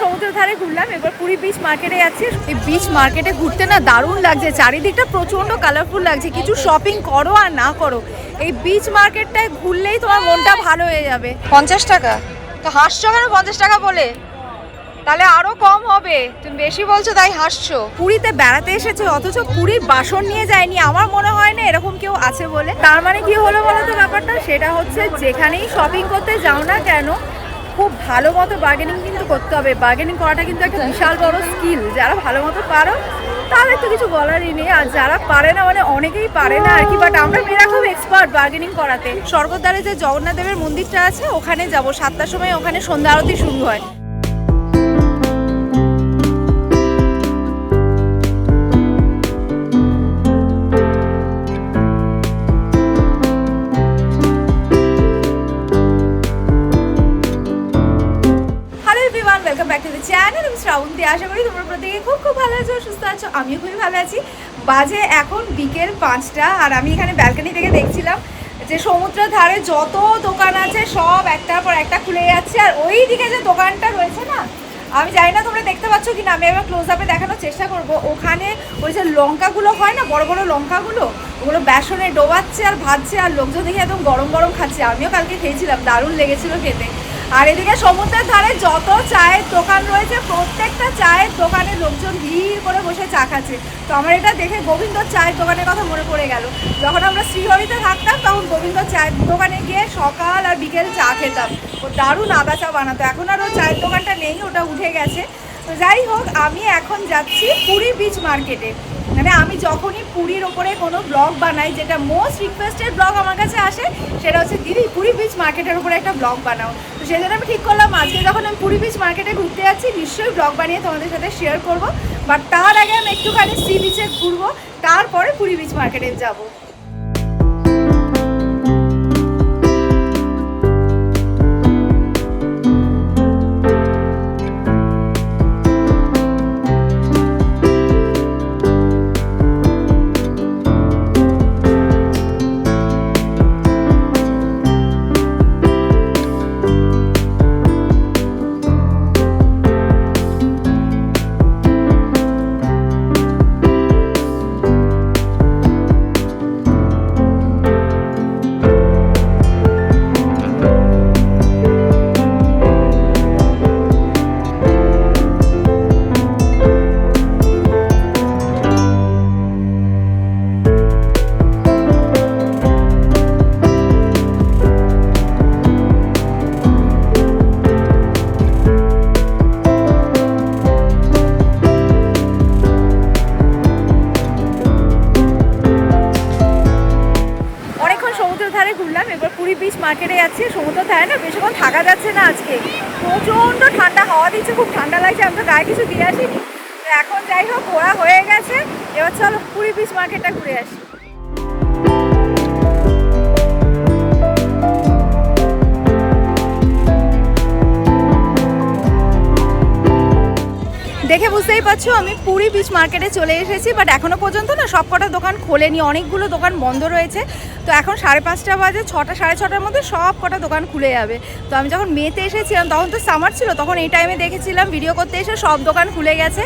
সমুদ্রের ধারে ঘুরলাম, এবার পুরী বিচ মার্কেটে যাচ্ছি। এই বিচ মার্কেটে ঘুরতে না দারুণ লাগছে, চারিদিকটা প্রচন্ড কালারফুল লাগছে। কিছু শপিং করো আর না করো, এই বিচ মার্কেটটায় ঘুরলেই তোমার মনটা ভালো হয়ে যাবে। 50 টাকা তো হাসছো কেন? 50 টাকা বলে তাহলে আরো কম হবে, তুমি বেশি বলছো তাই হাসছো। পুরীতে বেড়াতে এসেছে অথচ পুরীর বাসন নিয়ে যায়নি, আমার মনে হয় না এরকম কেউ আছে বলে। তার মানে কি হলো বলো তো ব্যাপারটা? সেটা হচ্ছে যেখানেই শপিং করতে যাও না কেন খুব ভালো মতো বার্গেনিং কিন্তু করতে হবে। বার্গেনিং করাটা কিন্তু একটা বিশাল বড় স্কিল। যারা ভালো মতো পারো তাদের তো কিছু বলারই নেই, আর যারা পারে না মানে অনেকেই পারে না আর কি। বাট আমরা মেয়েরা খুব এক্সপার্ট বার্গেনিং করাতে। স্বর্গদ্বারে যে জগন্নাথ দেবের মন্দিরটা আছে ওখানে যাব 7টার সময়, ওখানে সন্ধ্যা আরতি শুরু হয়। শ্রাবন্তী, আশা করি তোমরা প্রত্যেকে খুব খুব ভালো আছো, সুস্থ আছো। আমিও খুবই ভালো আছি। বাজে এখন বিকেল 5টা, আর আমি এখানে ব্যালকনি থেকে দেখছিলাম যে সমুদ্রের ধারে যত দোকান আছে সব একটার পর একটা খুলে যাচ্ছে। আর ওই দিকে যে দোকানটা রয়েছে না, আমি জানি না তোমরা দেখতে পাচ্ছ কিনা, আমি এবার ক্লোজ আপে দেখানোর চেষ্টা করব। ওখানে ওই যে লঙ্কাগুলো হয় না, বড় বড় লঙ্কাগুলো, ওগুলো বেসনে ডোবাচ্ছে আর ভাজছে, আর লোকজন দেখে একদম গরম গরম খাচ্ছে। আমিও কালকে খেয়েছিলাম, দারুণ লেগেছিল খেতে। আর এদিকে সমুদ্রের ধারে যত চায়ের দোকান রয়েছে প্রত্যেকটা চায়ের দোকানে লোকজন ভিড় করে বসে চা খাচ্ছে। তো আমার এটা দেখে গোবিন্দর চায়ের দোকানের কথা মনে পড়ে গেল। যখন আমরা শ্রীহরিতে থাকতাম তখন গোবিন্দর চায়ের দোকানে গিয়ে সকাল আর বিকেল চা খেতাম। ও দারুণ আদা চা বানাতো। এখন আর ও চায়ের দোকানটা নেই, ওটা উঠে গেছে। তো যাই হোক, আমি এখন যাচ্ছি পুরী বিচ মার্কেটে। মানে আমি যখনই পুরীর ওপরে কোনো ব্লগ বানাই, যেটা মোস্ট রিকোয়েস্টেড ব্লগ আমার কাছে আসে সেটা হচ্ছে দিদি পুরী বিচ মার্কেটের উপরে একটা ব্লগ বানাও। তো সেই জন্য আমি ঠিক করলাম আজকে যখন আমি পুরী বিচ মার্কেটে ঘুরতে যাচ্ছি নিশ্চয়ই ব্লগ বানিয়ে তোমাদের সাথে শেয়ার করব। বাট তার আগে আমি একটুখানি সি বিচে ঘুরবো, তারপরে পুরী বিচ মার্কেটে যাবো। মার্কেটে যাচ্ছি, সমুদ্র ধারে না বেশিক্ষণ থাকা যাচ্ছে না, আজকে প্রচণ্ড ঠান্ডা হাওয়া দিচ্ছে, খুব ঠান্ডা লাগছে। আমি তো গায়ে কিছু দিয়ে আসিনি। তো এখন যাই হোক ঘোরা হয়ে গেছে, এবার চলো পুরী বিচ মার্কেটটা ঘুরে আসি। দেখে বুঝতেই পারছো আমি পুরী বিচ মার্কেটে চলে এসেছি। বাট এখনও পর্যন্ত না সব কটা দোকান খোলেনি, অনেকগুলো দোকান বন্ধ রয়েছে। তো এখন 5:30 বাজে, 6টা 6:30টার মধ্যে সব কটা দোকান খুলে যাবে। তো আমি যখন মেতে এসেছিলাম তখন তো সামার ছিল, তখন এই টাইমে দেখেছিলাম ভিডিও করতে এসে সব দোকান খুলে গেছে।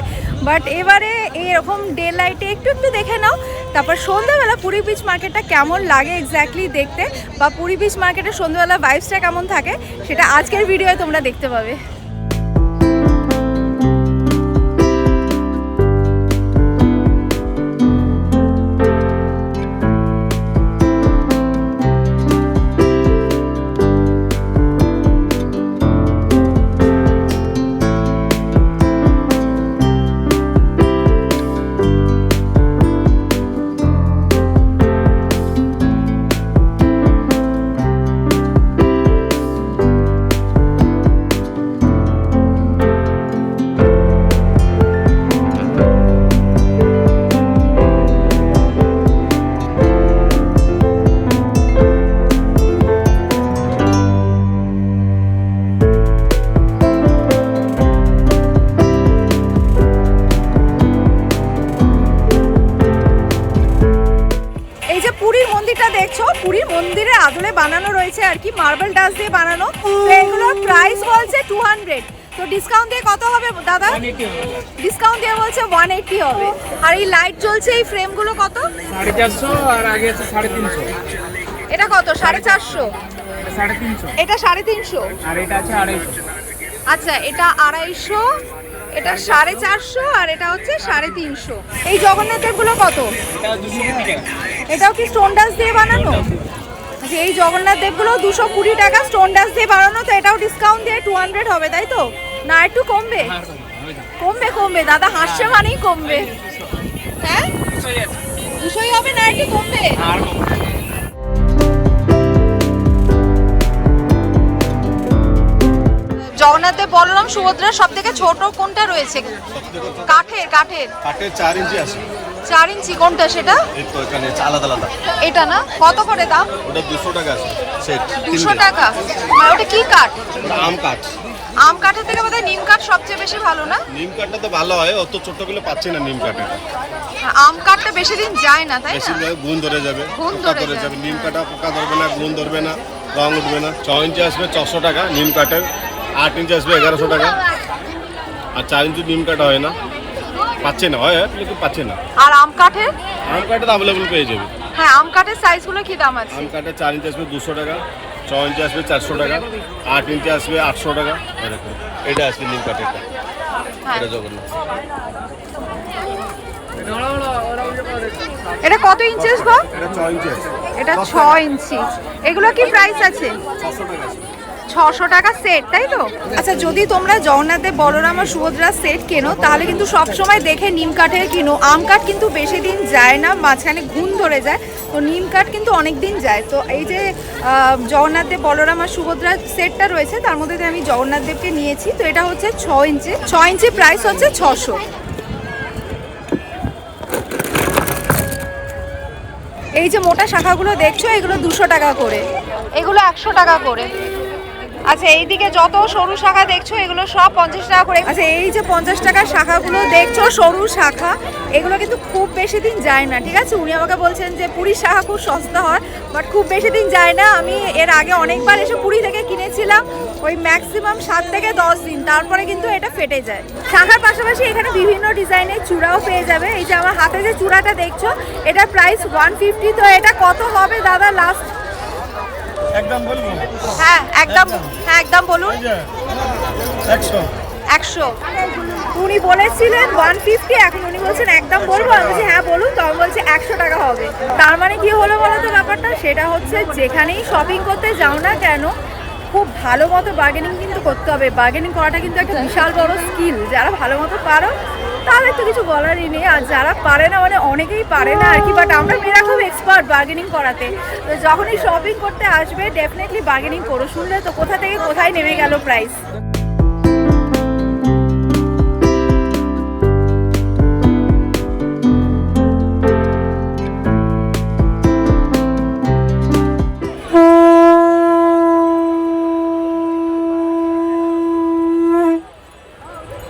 বাট এবারে এইরকম ডে লাইটে একটু একটু দেখে নাও। তারপর সন্ধ্যাবেলা পুরী বিচ মার্কেটটা কেমন লাগে এক্স্যাক্টলি দেখতে, বা পুরী বিচ মার্কেটের সন্ধ্যাবেলা ভাইবসটা কেমন থাকে সেটা আজকের ভিডিওয়ে তোমরা দেখতে পাবে। পুরীর মন্দিরের আদলে বানানো রয়েছে আর কি, মার্বেল ডাস্ট দিয়ে বানানো। তো এগুলোর প্রাইস বলছে 200। তো ডিসকাউন্ট দিয়ে কত হবে দাদা? ডিসকাউন্ট দিয়ে বলছে 180 হবে। আর এই লাইট জ্বলছে এই ফ্রেমগুলো কত? 450 আর আগে আছে 350। এটা কত? 450। 350। এটা 350 আর এটা আছে 250। আচ্ছা, এটা 250, এটা 450 আর এটা হচ্ছে 350। এই জগন্নাথ দেবগুলো কত? এটা 220 টাকা। এটাও কি স্টোন ডাস দিয়ে বানানো? আচ্ছা, এই জগন্নাথ দেবগুলো 220 টাকা স্টোন ডাস দিয়ে বানানো। তো এটাও ডিসকাউন্ট দিয়ে 200 হবে, তাই তো? না একটু কমবে? কমবে কমবে, দাদা হাসছে মানেই কমবে। হ্যাঁ 200 হবে, না একটু কমবে? জগন্নাথ দেব বলরাম সুভদ্রার সব থেকে ছোট কোনটা রয়েছে? কাঠের 4 ইঞ্চি আছে। 4 ইঞ্চি কোনটা সেটা? এই তো এখানে আলাদা আলাদা। এটা না, কত করে দাম? ওটা 200 টাকা আছে সেট। 200 টাকা। মানে ওটা কি কাঠ? আম কাঠ। আম কাঠের থেকে বোধহয় নিম কাঠ সবচেয়ে বেশি ভালো না? নিম কাঠটা তো ভালো হয়, অত ছোটগুলো পাচ্ছি না নিম কাঠটা। আম কাঠটা বেশি দিন যায় না, তাই বেশি না? গুণ ধরে যাবে, গুণ পোকা ধরে ধরে যাবে। যাবে। নিম কাঠা পোকা ধরবে না, গুণ ধরবে না, রং উঠবে না। 6 ইঞ্চি আসবে 400 টাকা নিম কাঠের, 8 ইঞ্চি আসবে 1100 টাকা, আর 4 ইঞ্চি নিম কাঠা হয় না, পাচ্ছে না, হয় কিন্তু পাচ্ছে না। আর আম কাঠের? আম কাঠটা তো অ্যাভেলেবল পেয়ে যাবে। হ্যাঁ, আম কাঠের সাইজগুলো কি দাম আছে? আম কাঠের 4 ইঞ্চি আসবে 200 টাকা, 6 ইঞ্চি আসবে 400 টাকা, 8 ইঞ্চি আসবে 800 টাকা এরকম। এটা আসবে নিম কাঠেরটা। হ্যাঁ। এটা জগন্নাথ। এটা কত ইঞ্চি গো? এটা 6 ইঞ্চি আছে। এটা 6 ইঞ্চি। এগুলো কি প্রাইস আছে? 600 টাকা আছে। 600 টাকা সেট, তাই তো? আচ্ছা, যদি তোমরা জগন্নাথ দেব বলরাম আর সুভদ্রা সেট কেনো তাহলে কিন্তু সব সময় দেখে নিম কাঠের কিনো। আম কাঠ কিন্তু বেশি দিন যায় না, মাঝখানে ঘুণ ধরে যায়। তো নিম কাঠ কিন্তু অনেক দিন যায়। তো এই যে জগন্নাথ দেব বলরাম আর সুভদ্রা সেটটা রয়েছে, তার মধ্যে দিয়ে আমি জগন্নাথ দেবকে নিয়েছি। তো এটা হচ্ছে 6 ইঞ্চি। 6 ইঞ্চি প্রাইস হচ্ছে 600। এই যে মোটা শাখাগুলো দেখছো, এগুলো 200 টাকা করে, এগুলো 100 টাকা করে। আচ্ছা, এইদিকে যত সরু শাখা দেখছো এগুলো সব 50 টাকা করে। আচ্ছা, এই যে 50 টাকার শাখাগুলো দেখছো সরু শাখা, এগুলো কিন্তু খুব বেশি দিন যায় না, ঠিক আছে? উনি আমাকে বলছেন যে পুরীর শাখা খুব সস্তা হয়, বাট খুব বেশি দিন যায় না। আমি এর আগে অনেকবার এসে পুরী থেকে কিনেছিলাম, ওই ম্যাক্সিমাম 7 থেকে 10 দিন, তারপরে কিন্তু এটা ফেটে যায়। শাখার পাশাপাশি এখানে বিভিন্ন ডিজাইনের চূড়াও পেয়ে যাবে। এই যে আমার হাতে যে চূড়াটা দেখছো, এটার প্রাইস 150। তো এটা কত হবে দাদা লাস্ট? একদম বলবো? হ্যাঁ একদম, হ্যাঁ একদম বলুন। 100। উনি বলেছিলেন 150, এখন উনি বলছেন একদম বলবো। আমি বলছি হ্যাঁ বলুন, তখন বলছে 100 টাকা হবে। তার মানে কি হলো বলো তো ব্যাপারটা? সেটা হচ্ছে যেখানেই শপিং করতে যাও না কেন, খুব ভালো মতো বার্গেনিং কিন্তু করতে হবে। বার্গেনিং করাটা কিন্তু একটা বিশাল বড় স্কিল। যারা ভালো মতো পারো তাদের তো কিছু বলারই নেই, আর যারা পারে না মানে অনেকেই পারে না আর কি। বাট আমরা মেয়েরা খুব এক্সপার্ট বার্গেনিং করাতে। তো যখনই শপিং করতে আসবে ডেফিনেটলি বার্গেনিং করো। শুনলে তো কোথা থেকে কোথায় নেমে গেল প্রাইস।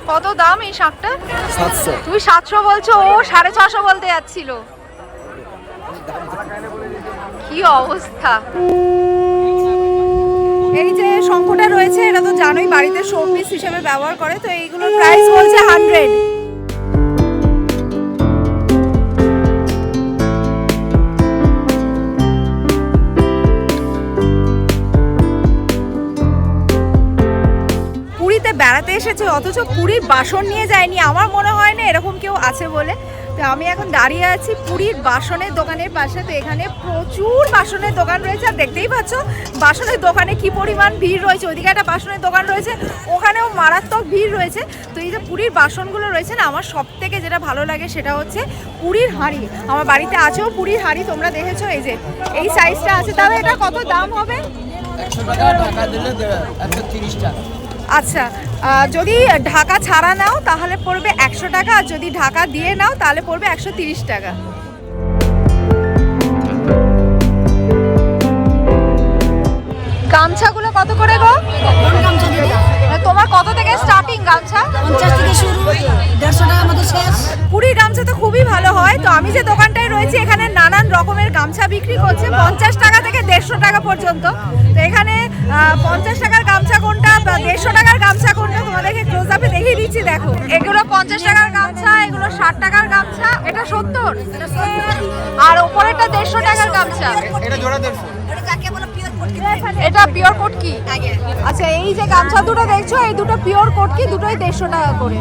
কত দাম এই শাকটা? 700। তুমি 700 বলছো, ও 650 বলতে যাচ্ছিল। কি অবস্থা! এই যে শঙ্খটা রয়েছে, এটা তো জানোই বাড়িতে শোপিস হিসেবে ব্যবহার করে। তো এইগুলোর প্রাইস বলছে 100। পুরীতে বেড়াতে এসেছে অথচ পুরীর বাসন নিয়ে যায়নি। আমার মনে হয় না এরকম কেউ আছে বলে। তো আমি এখন দাঁড়িয়ে আছি পুরীর বাসনের দোকানের পাশে। তো এখানে প্রচুর বাসনের দোকান রয়েছে, আর দেখতেই পাচ্ছ বাসনের দোকানে কি পরিমাণ ভিড় রয়েছে। ওইদিকে একটা বাসনের দোকান রয়েছে, ওখানেও মারাত্মক ভিড় রয়েছে। তো এই যে পুরীর বাসনগুলো রয়েছে না, আমার সব থেকে যেটা ভালো লাগে সেটা হচ্ছে পুরীর হাঁড়ি। আমার বাড়িতে আছেও পুরীর হাঁড়ি, তোমরা দেখেছো। এই যে এই সাইজটা আছে। তাহলে এটা কত দাম হবে? 100 টাকা, ঢাকা দিলে 130 টাকা। আচ্ছা, যদি ঢাকা ছাড়া নাও তাহলে পড়বে 100 টাকা, আর যদি ঢাকা দিয়ে নাও তাহলে পড়বে 130 টাকা। গামছাগুলো কত করে গো? তোমার কত থেকে স্টার্টিং গামছা? 50 থেকে শুরু, 150 টাকার মতো পুরীর গামছা তো খুবই ভালো হয়। তো আমি যে দোকানটায় রয়েছি এখানে নানান রকমের গামছা বিক্রি করছে, 50 টাকা থেকে 150 টাকা পর্যন্ত। তো এখানে 50 টাকার গামছা কোনটা বা 150 টাকার গামছা কোনটা তোমাদেরকে ক্লোজ আপে দেখিয়ে দিচ্ছি। দেখো, এগুলো 50 টাকার গামছা, এগুলো 60 টাকার গামছা, এটা 70, আর ওপরেরটা 150 টাকার গামছা। এটা জোড়া 150। এটা পিওর কোট কি? আচ্ছা, এই যে গামছা দুটো দেখছো, এই দুটো পিওর কোট কি, দুটোই 150 টাকা করে।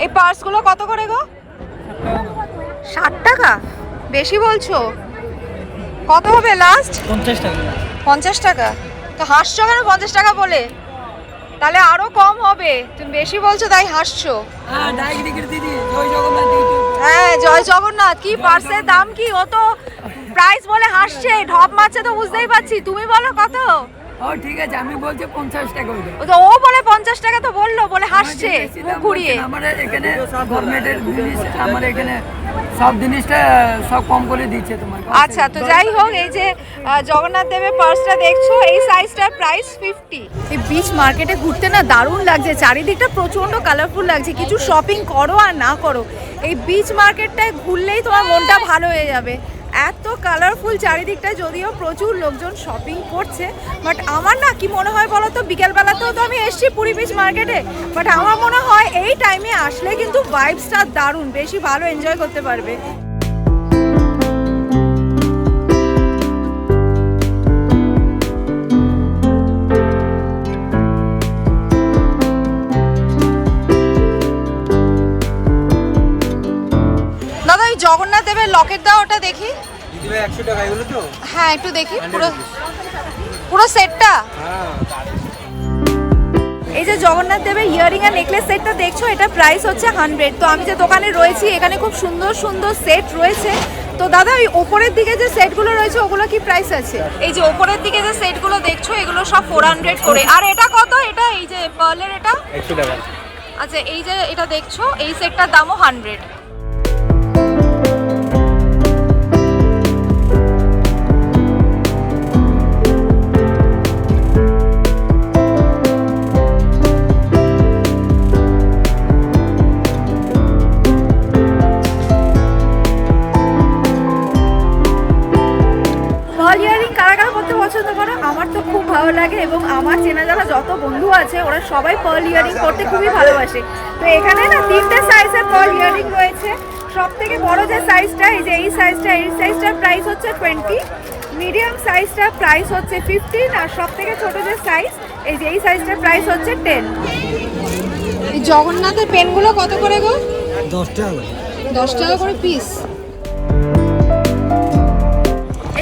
এই পার্সগুলো কত করে গো? 60 টাকা? বেশি বলছো। কত হবে লাস্ট? 50 টাকা। 50 টাকা? তো হাসছো কেন 50 টাকা বলে? তাহলে আরো কম হবে, তুমি বেশি বলছো তাই হাসছো। হ্যাঁ, ডাইরেক্ট দিকে দিদি, জয় জগন্নাথ দিদি। হ্যাঁ, জয় জগন্নাথ। কি পার্সের দাম কি? ও তো প্রাইস বলে হাসছে, ঢপ মারছে তো বুঝতেই পারছি। তুমি বলো কত? ও ঠিক আছে, আমি বলছি 50 টাকা হইলো। ও তো ও বলে 50 টাকা তো বললো, বলে হাসছে মুখ ঘুরিয়ে। আমাদের এখানে গভর্নমেন্টের জিনিস, আমার এখানে সব জিনিসটা সব কম করে দিচ্ছে তোমার। আচ্ছা, তো যাই হোক, এই যে জগন্নাথ দেবের পার্সটা দেখছো, এই সাইজটার প্রাইস 50। এই বিচ মার্কেটে ঘুরতে না দারুণ লাগছে, চারিদিকটা প্রচন্ড কালারফুল লাগছে। কিছু শপিং করো আর না করো, এই বিচ মার্কেটটায় ঘুরলেই তোমার মনটা ভালো হয়ে যাবে। এত কালারফুল চারিদিকটা, যদিও প্রচুর লোকজন শপিং করছে, বাট আমার না কি মনে হয় বলো তো, বিকেলবেলাতেও তো আমি এসেছি পুরী বিচ মার্কেটে, বাট আমার মনে হয় এই টাইমে আসলে কিন্তু ভাইবসটা দারুণ, বেশি ভালো এনজয় করতে পারবে। দাদা, ওই জগন্নাথ দেবের লকেট দাও, ওটা দেখি। 100 টাকা এগুলো তো? হ্যাঁ, একটু দেখি পুরো পুরো সেটটা। এই যে জগন্নাথ দেবের ইয়ারিং আর নেকলেস সেটটা দেখছো, এটা প্রাইস হচ্ছে 100। তো আমি যে দোকানে রয়েছি এখানে খুব সুন্দর সুন্দর সেট রয়েছে। তো দাদা, ওই ওপরের দিকে যে সেটগুলো রয়েছে ওগুলো কি প্রাইস আছে? এই যে ওপরের দিকে যে সেটগুলো দেখছো এগুলো সব 400 করে। আর এটা কত? এটা এই যে পার্লের, এটা 100 টাকা। আচ্ছা, এই যে এটা দেখছো, এই সেটটার দামও 100। পছন্দ করো? আমার তো খুব ভালো লাগে, এবং আমার চেনা জানা যত বন্ধু আছে ওরা সবাই পার্ল ইয়ারিং করতে খুবই ভালোবাসে। তো এখানে না 3টে সাইজের পার্ল ইয়ারিং রয়েছে। সব থেকে বড় যে সাইজটা, এই যে এই সাইজটার প্রাইস হচ্ছে 20, মিডিয়াম সাইজটার প্রাইস হচ্ছে 15, আর সব থেকে ছোট যে সাইজ, এই যে এই সাইজটার প্রাইস হচ্ছে 10। এই জগন্নাথের পেনগুলো কত করে গো? 10 টাকা। 10 টাকা করে পিস।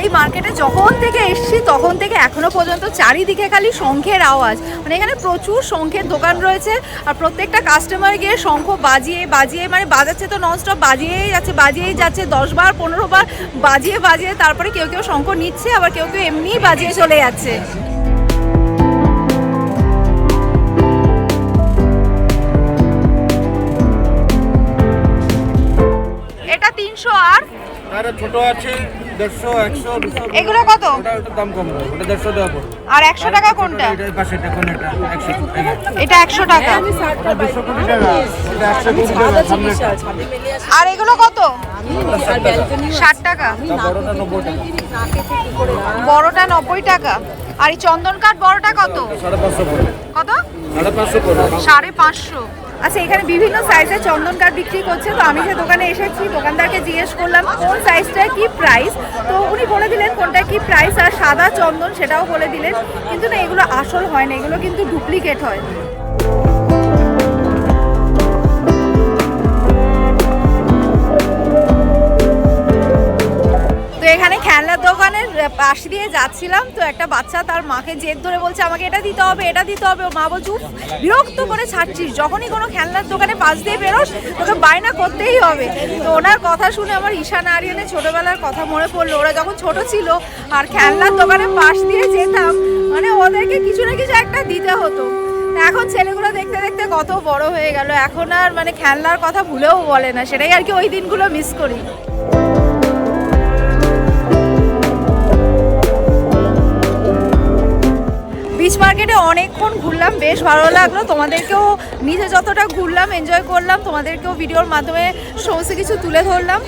এই মার্কেটে যখন থেকে এসেছি তখন থেকে এখনো পর্যন্ত চারিদিকে খালি শঙ্খের আওয়াজ, মানে এখানে প্রচুর শঙ্খের দোকান রয়েছে, আর প্রত্যেকটা কাস্টমার গিয়ে শঙ্খ বাজিয়ে বাজিয়ে, মানে বাজাচ্ছে তো ননস্টপ, বাজিয়েই যাচ্ছে 10 বার 15 বার বাজিয়ে তারপরে কেউ কেউ শঙ্খ নিচ্ছে, আবার কেউ কেউ এমনিই বাজিয়ে চলে যাচ্ছে। এটা 300, আর ছোট আছে 150, 100, 200। এগুলো কত? ওটার দাম কম হবে, ওটা 150 টাকা পড়বে। আর 100 টাকা কোনটা? এটা পাশে দেখুন, এটা 100 টাকা। এটা 100 টাকা। ওটা 220 টাকা, এটা 120 টাকা সামনে। আর এগুলো কত? 60 টাকা। বড়টা 90 টাকা। বড়টা 90 টাকা। আর এই চন্দন কাঠ বড়টা কত? 550 পড়বে। কত? 550 পড়বে। 550। আচ্ছা, এখানে বিভিন্ন সাইজের চন্দন কাঠ বিক্রি করছে। তো আমি যে দোকানে এসেছি দোকানদারকে জিজ্ঞেস করলাম কোন সাইজটা কি প্রাইস, তো উনি বলে দিলেন কোনটা কি প্রাইস, আর সাদা চন্দন সেটাও বলে দিলেন। কিন্তু না, এগুলো আসল হয় না, এগুলো কিন্তু ডুপ্লিকেট হয়। পাশ দিয়ে যাচ্ছিলাম, তো একটা বাচ্চা তার মাকে জেদ ধরে বলছে আমাকে এটা দিতে হবে, এটা দিতে হবে। ও মা বলছে উফ, বিরক্ত করে ছাড়ছিস, যখনই কোনো খেলনার দোকানে পাশ দিয়ে বেরোস তোকে বায়না করতেই হবে। তো ওনার কথা শুনে আমার ঈশান আরিয়ানের ছোটোবেলার কথা মনে পড়লো। ওরা যখন ছোট ছিল আর খেলনার দোকানে পাশ দিয়ে যেতাম, মানে ওদেরকে কিছু না কিছু একটা দিতে হতো। এখন ছেলেগুলো দেখতে দেখতে কত বড় হয়ে গেল, এখন আর মানে খেলনার কথা ভুলেও বলে না, সেটাই আর কি ওই দিনগুলো মিস করি। বিচ মার্কেটে অনেকক্ষণ ঘুরলাম, বেশ ভালো লাগলো। তোমাদেরকেও নিজে যতটা ঘুরলাম এনজয় করলাম, তোমাদেরকেও ভিডিওর মাধ্যমে সমস্ত কিছু তুলে ধরলাম।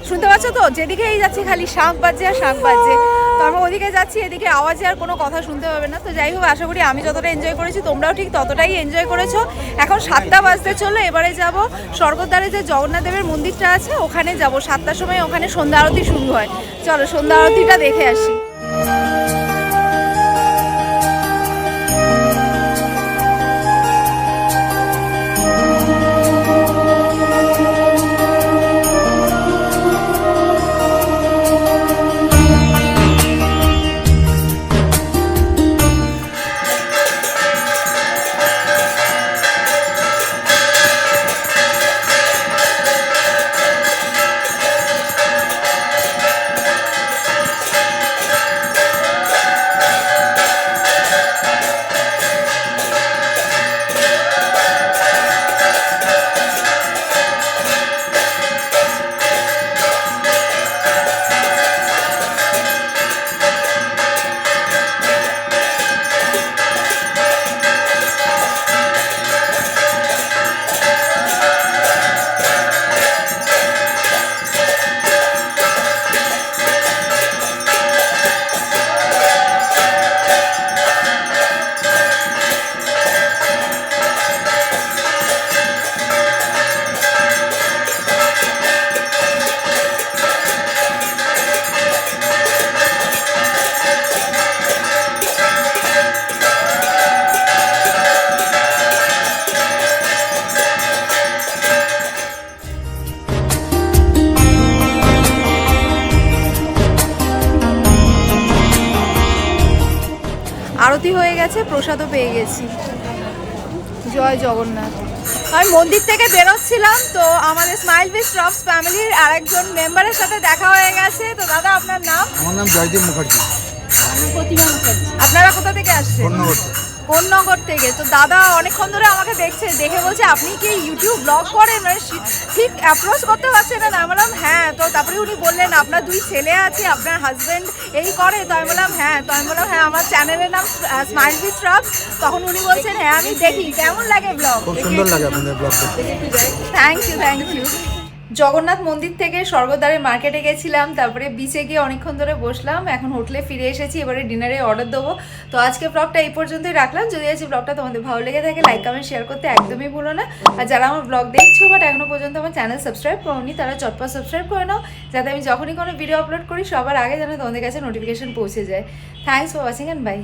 শুনতে পাচ্ছ তো, যেদিকেই যাচ্ছি খালি শাঁখ বাজছে আর শাঁখ বাজছে। তো আমরা ওদিকে যাচ্ছি, এদিকে আওয়াজে আর কোনো কথা শুনতে পাবে না। তো যাই হোক, আশা করি আমি যতটা এনজয় করেছি তোমরাও ঠিক ততটাই এনজয় করেছো। এখন 7টা বাজতে চলো, এবারে যাব স্বর্গদ্বারে যে জগন্নাথ দেবের মন্দিরটা আছে ওখানে যাব। 7টার সময় ওখানে সন্ধ্যা আরতি শুরু হয়। চলো সন্ধ্যা আরতিটা দেখে আসি। আরতি হয়ে গেছে, প্রসাদও পেয়ে গেছি। জয় জগন্নাথ। আমি মন্দির থেকে বেরোচ্ছিলাম, তো আমাদের স্মাইল উইথ ট্রপস ফ্যামিলির আরেকজন মেম্বারের সাথে দেখা হয়ে গেছে। তো দাদা, আপনার নাম? আমার নাম জয়দীপ মুখার্জি। আপনারা কোথা থেকে আসছেন? কোন্নগর। কোন্নগর থেকে। তো দাদা অনেকক্ষণ ধরে আমাকে দেখছে, দেখে বলছে আপনি কি ইউটিউব ব্লগ করেন? মানে ঠিক অ্যাপ্রোচ করতে পারছে না। আমি বললাম হ্যাঁ। তো তারপরে উনি বললেন আপনার 2 ছেলে আছে, আপনার হাজব্যান্ড এই করে? তো আমি বললাম হ্যাঁ। তো আমি বললাম হ্যাঁ, আমার চ্যানেলের নাম স্মাইল উইথ ট্রপস। তখন উনি বলছেন হ্যাঁ আমি দেখি, কেমন লাগে ব্লগ? খুব সুন্দর লাগে আপনাদের ব্লগ করতে। Thank you, thank you. Jagannath মন্দির থেকে স্বর্গদ্বারের মার্কেটে গেছিলাম, তারপরে বিচে গিয়ে অনেকক্ষণ ধরে বসলাম। এখন হোটেলে ফিরে এসেছি, এবারে ডিনারে অর্ডার দেবো। তো আজকে ব্লগটা এই পর্যন্তই রাখলাম। যদি আজকে ব্লগটা তোমাদের ভালো লেগে থাকে লাইক কমেন্ট শেয়ার করতে একদমই ভুলো না। আর যারা আমার ব্লগ দেখছো বাট এখনো পর্যন্ত আমার চ্যানেল সাবস্ক্রাইব করোনি, তারা চটপট সাবস্ক্রাইব করে নাও, যাতে আমি যখনই কোনো ভিডিও আপলোড করি সবার আগে যেন তোমাদের কাছে নোটিফিকেশন পৌঁছে যায়। Thanks for watching and by.